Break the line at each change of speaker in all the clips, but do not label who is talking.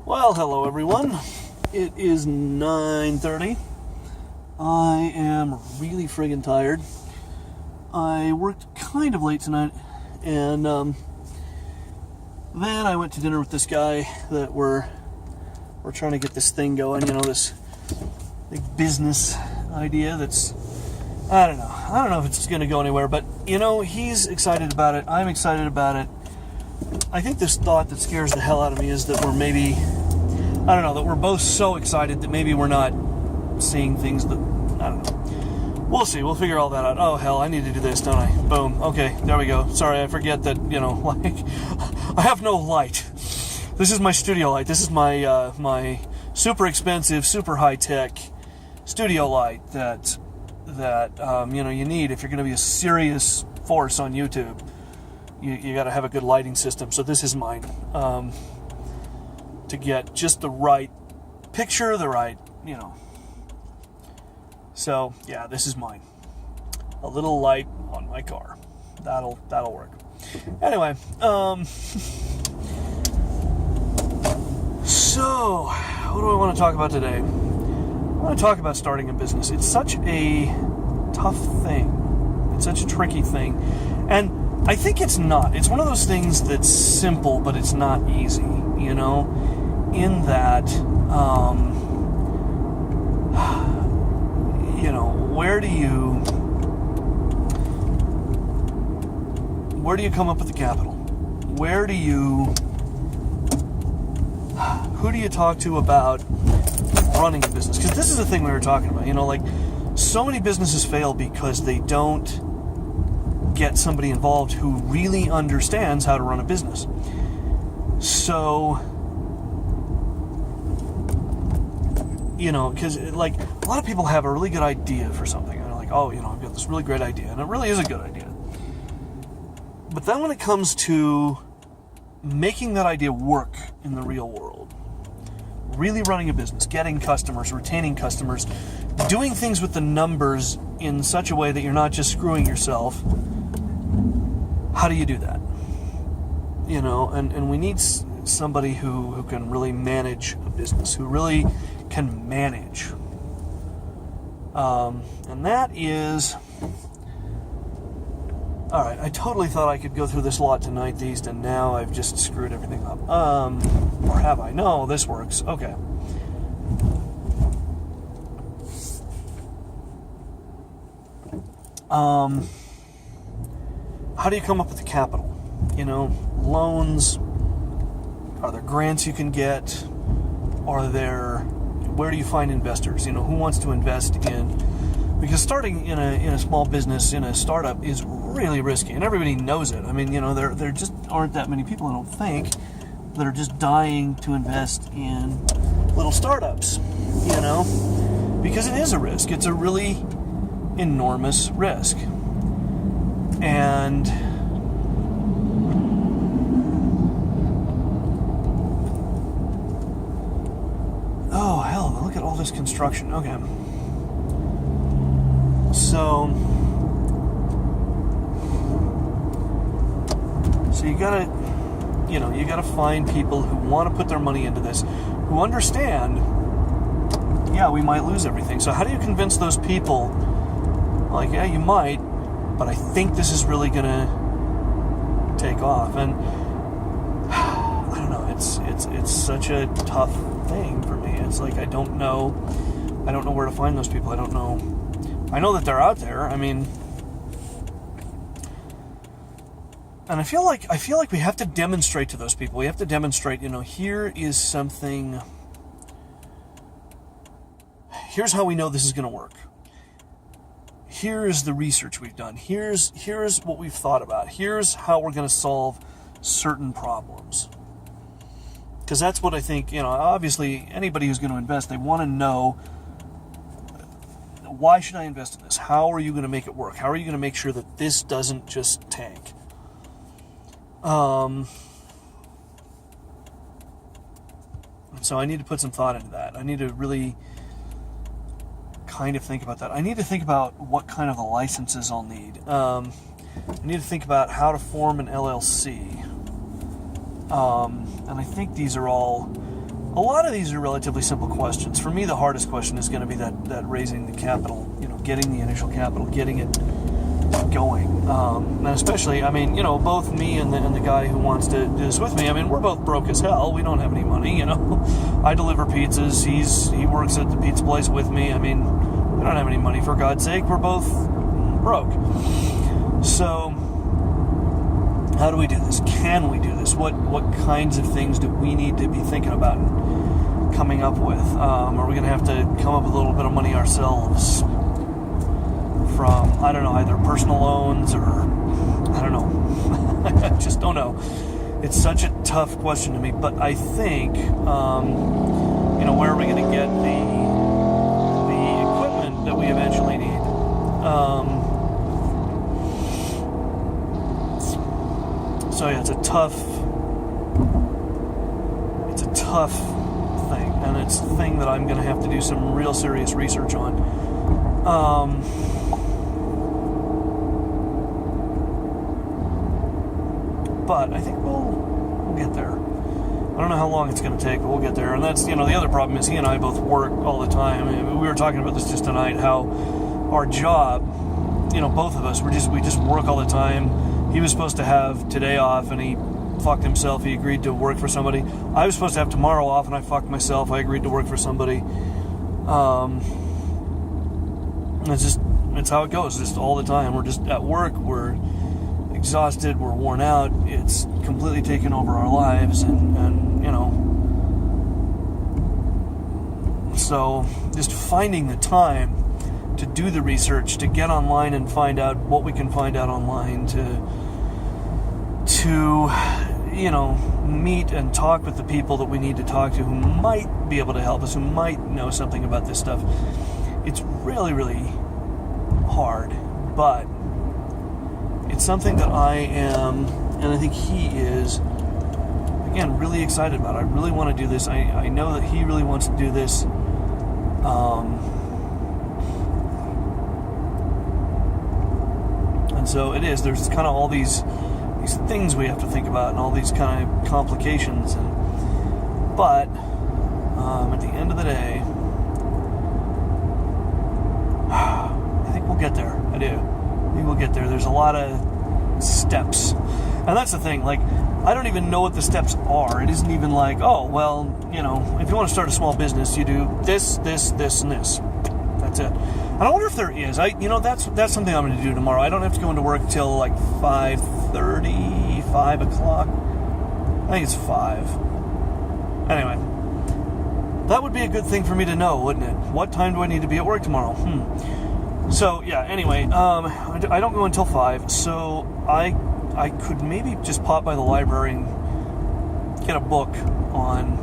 Well, hello everyone. It is 9:30. I am really friggin' tired. I worked kind of late tonight, and then I went to dinner with this guy that we're trying to get this thing going, this big business idea that's, I don't know if it's going to go anywhere, but he's excited about it, I'm excited about it. I think this thought that scares the hell out of me is that that we're both so excited that maybe we're not seeing things that, I don't know. We'll see. We'll figure all that out. Oh, hell, I need to do this, don't I? Boom. Okay, there we go. Sorry, I forget that, I have no light. This is my studio light. This is my my super expensive, super high-tech studio light that you need if you're going to be a serious force on YouTube. You got to have a good lighting system. So this is mine. To get just the right picture, So, yeah, this is mine. A little light on my car. That'll work. Anyway, so, what do I want to talk about today? I want to talk about starting a business. It's such a tough thing. It's such a tricky thing. And I think it's not. It's one of those things that's simple, but it's not easy, in that, where do you come up with the capital? Who do you talk to about running a business? Because this is the thing we were talking about, so many businesses fail because they don't get somebody involved who really understands how to run a business. So, because a lot of people have a really good idea for something, and they're like, oh, I've got this really great idea, and it really is a good idea. But then when it comes to making that idea work in the real world, really running a business, getting customers, retaining customers, doing things with the numbers in such a way that you're not just screwing yourself, how do you do that? And we need somebody who can really manage a business, who really can manage. And that is... Alright, I totally thought I could go through this lot tonight, and now I've just screwed everything up. Or have I? No, this works. Okay. How do you come up with the capital? Loans, are there grants you can get? Where do you find investors? Who wants to invest in? Because starting in a small business, in a startup, is really risky, and everybody knows it. I mean, there just aren't that many people, I don't think, that are just dying to invest in little startups, because it is a risk. It's a really enormous risk. And oh, hell, look at all this construction. Okay. So you gotta find people who want to put their money into this, who understand, yeah, we might lose everything. So how do you convince those people, yeah, you might, but I think this is really gonna take off? And I don't know, it's such a tough thing for me. It's I don't know where to find those people. I know that they're out there. I mean, and I feel like we have to demonstrate to those people. We have to demonstrate, here is something. Here's how we know this is going to work. Here's the research we've done. Here's what we've thought about. Here's how we're going to solve certain problems. Because that's what I think, obviously anybody who's going to invest, they want to know, why should I invest in this? How are you going to make it work? How are you going to make sure that this doesn't just tank? So I need to put some thought into that. I need to really kind of think about that. I need to think about what kind of licenses I'll need. I need to think about how to form an LLC. And I think these are all a lot of these are relatively simple questions. For me, the hardest question is going to be that raising the capital, getting the initial capital, getting it going. And especially, both me and the guy who wants to do this with me, we're both broke as hell. We don't have any money, I deliver pizzas. He works at the pizza place with me. We don't have any money, for God's sake. We're both broke. So, how do we do this? Can we do this? What kinds of things do we need to be thinking about and coming up with? Are we going to have to come up with a little bit of money ourselves from, either personal loans or, I don't know. I just don't know. It's such a tough question to me, but I think, where are we going to get the equipment that we eventually need? So yeah, it's a tough thing, and it's a thing that I'm going to have to do some real serious research on. But I think we'll get there. I don't know how long it's going to take, but we'll get there. And that's, the other problem is he and I both work all the time. We were talking about this just tonight, how our job, both of us, we just work all the time. He was supposed to have today off, and he fucked himself. He agreed to work for somebody. I was supposed to have tomorrow off, and I fucked myself. I agreed to work for somebody. It's how it goes, just all the time. We're just at work, we're exhausted, we're worn out. It's completely taken over our lives, and so just finding the time to do the research, to get online and find out what we can find out online, to meet and talk with the people that we need to talk to who might be able to help us, who might know something about this stuff. It's really, really hard, but it's something that I am, and I think he is, again, really excited about. I really want to do this. I know that he really wants to do this. And so it is. There's kind of all these things we have to think about, and all these kind of complications. But at the end of the day, I think we'll get there. I do. I think we'll get there. There's a lot of steps. And that's the thing. I don't even know what the steps are. It isn't even like, oh, well, if you want to start a small business, you do this, this, this, and this. That's it. And I wonder if there is. That's something I'm going to do tomorrow. I don't have to go into work till 5:30, 5 o'clock. I think it's 5. Anyway, that would be a good thing for me to know, wouldn't it? What time do I need to be at work tomorrow? So, yeah, anyway, I don't go until 5, so I could maybe just pop by the library and get a book on,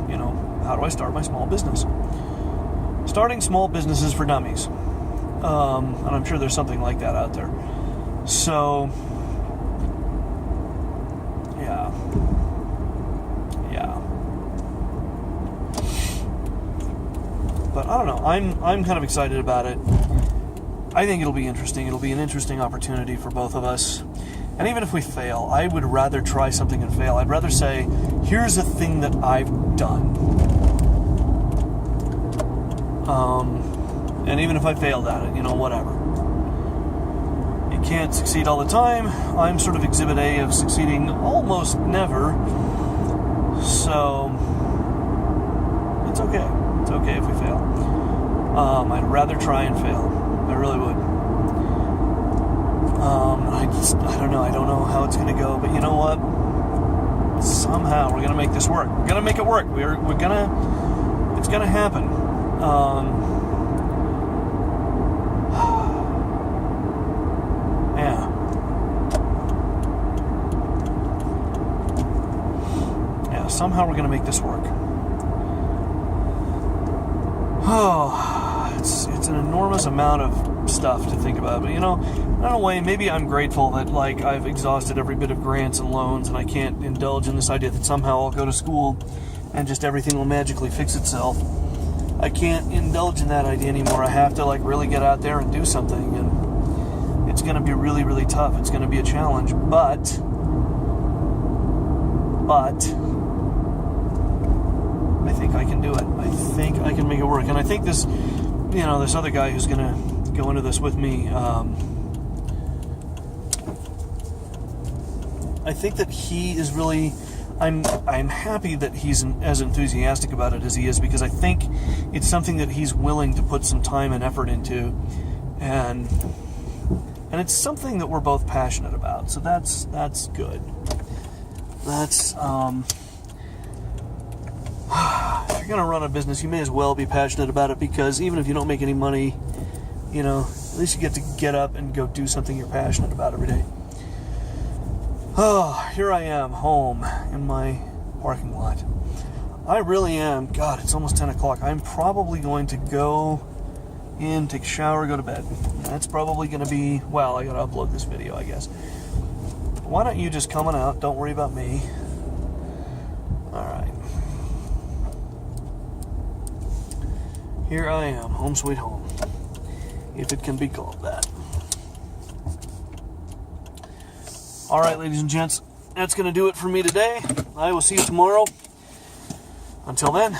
how do I start my small business? Starting small businesses for dummies. And I'm sure there's something like that out there. So, yeah. But I don't know. I'm kind of excited about it. I think it'll be interesting. It'll be an interesting opportunity for both of us. And even if we fail, I would rather try something and fail. I'd rather say, here's a thing that I've done. And even if I failed at it, whatever. You can't succeed all the time. I'm sort of exhibit A of succeeding almost never. So, it's okay. It's okay if we fail. I'd rather try and fail. I really would. I don't know. I don't know how it's going to go, but you know what? Somehow we're going to make this work. We're going to make it work. It's going to happen. Yeah, somehow we're going to make this work. Oh, it's an enormous amount of stuff to think about, but in a way, maybe I'm grateful that I've exhausted every bit of grants and loans, and I can't indulge in this idea that somehow I'll go to school and just everything will magically fix itself. I can't indulge in that idea anymore. I have to really get out there and do something, and it's going to be really, really tough. It's going to be a challenge, but I think I can do it. I think I can make it work. And I think this, this other guy who's going to go into this with me, I think that he is really, I'm happy that he's as enthusiastic about it as he is, because I think it's something that he's willing to put some time and effort into, and it's something that we're both passionate about. So that's good. That's if you're gonna run a business, you may as well be passionate about it, because even if you don't make any money, at least you get to get up and go do something you're passionate about every day. Oh, here I am, home in my parking lot. I really am. God, it's almost 10 o'clock. I'm probably going to go in, take a shower, go to bed. That's probably going to be, well, I got to upload this video, I guess. Why don't you just come on out? Don't worry about me. All right. Here I am, home sweet home, if it can be called that. All right, ladies and gents, that's going to do it for me today. I will see you tomorrow. Until then,